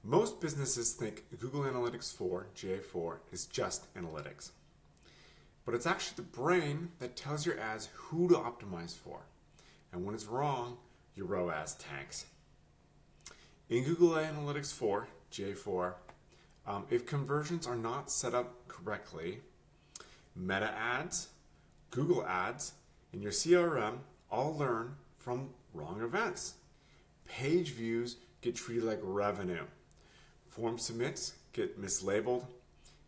Most businesses think Google Analytics 4, GA4, is just analytics. But it's actually the brain that tells your ads who to optimize for. And when it's wrong, your ROAS tanks. In Google Analytics 4, GA4, if conversions are not set up correctly, Meta ads, Google ads, and your CRM all learn from wrong events. Page views get treated like revenue. Form submits get mislabeled,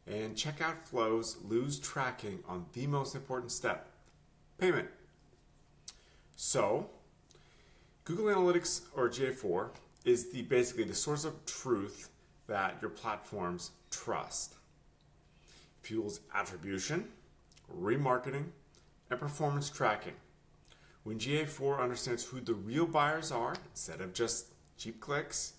and checkout flows lose tracking on the most important step, payment. So, Google Analytics or GA4 is basically the source of truth that your platforms trust. It fuels attribution, remarketing, and performance tracking. When GA4 understands who the real buyers are, instead of just cheap clicks,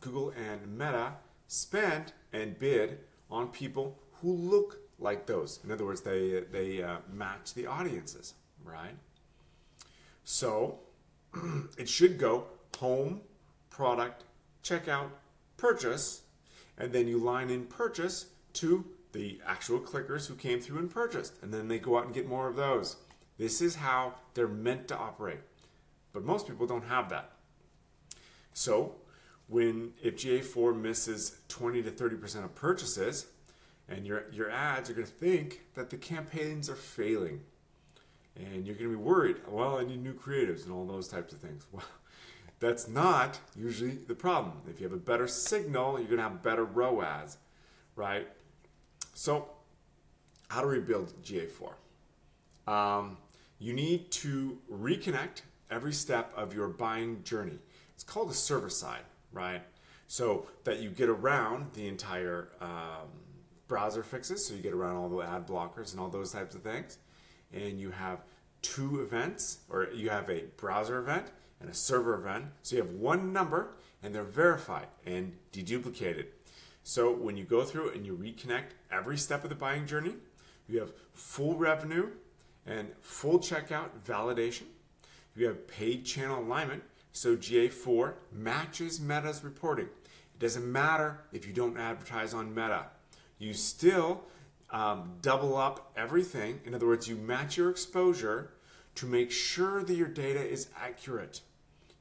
Google and Meta spend and bid on people who look like those. In other words, they match the audiences, right? So it should go home, product, checkout, purchase, and then you line in purchase to the actual clickers who came through and purchased, and then they go out and get more of those. This is how they're meant to operate. But most people don't have that. So if GA4 misses 20 to 30% of purchases, and your ads are going to think that the campaigns are failing, and you're going to be worried, well, I need new creatives and all those types of things. Well, that's not usually the problem. If you have a better signal, you're going to have better ROAS, right? So how to rebuild GA4? You need to reconnect every step of your buying journey. It's called the server side, right? So that you get around the entire browser fixes, so you get around all the ad blockers and all those types of things. And you have two events, or you have a browser event and a server event. So you have one number, and they're verified and deduplicated. So when you go through and you reconnect every step of the buying journey, you have full revenue and full checkout validation. You have paid channel alignment, so GA4 matches Meta's reporting. It doesn't matter if you don't advertise on Meta. You still double up everything. In other words, you match your exposure to make sure that your data is accurate.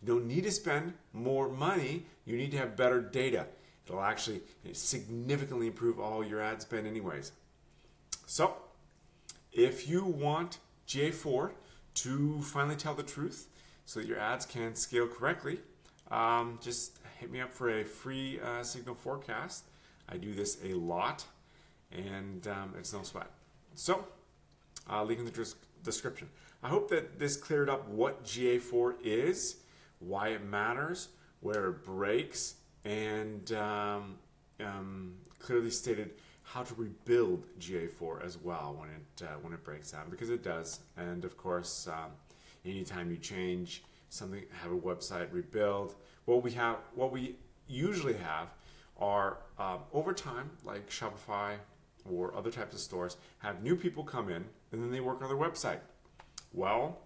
You don't need to spend more money. You need to have better data. It'll actually significantly improve all your ad spend anyways. So, if you want GA4 to finally tell the truth so that your ads can scale correctly, just hit me up for a free signal forecast. I do this a lot, and it's no sweat. So, link in the description. I hope that this cleared up what GA4 is, why it matters, where it breaks, and clearly stated how to rebuild GA4 as well when it breaks down, because it does. And of course, anytime you change something, have a website rebuild, what we usually have are over time, like Shopify or other types of stores, have new people come in and then they work on their website. Well,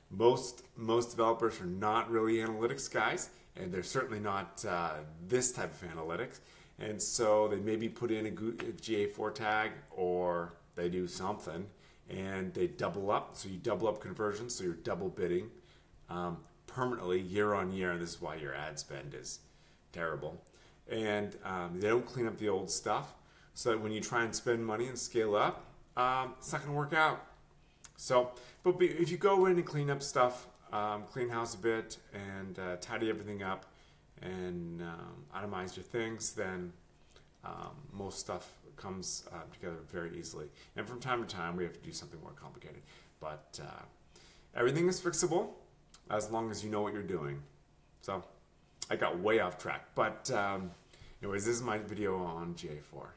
most developers are not really analytics guys, and they're certainly not this type of analytics. And so they maybe put in a GA4 tag, or they do something, and they double up. So you double up conversions, so you're double bidding permanently year on year, and this is why your ad spend is terrible. And they don't clean up the old stuff, so that when you try and spend money and scale up, it's not going to work out. So, but if you go in and clean up stuff, clean house a bit, and tidy everything up, and itemize your things, then most stuff comes together very easily. And from time to time, we have to do something more complicated. But everything is fixable as long as you know what you're doing. So I got way off track. But anyways, this is my video on GA4.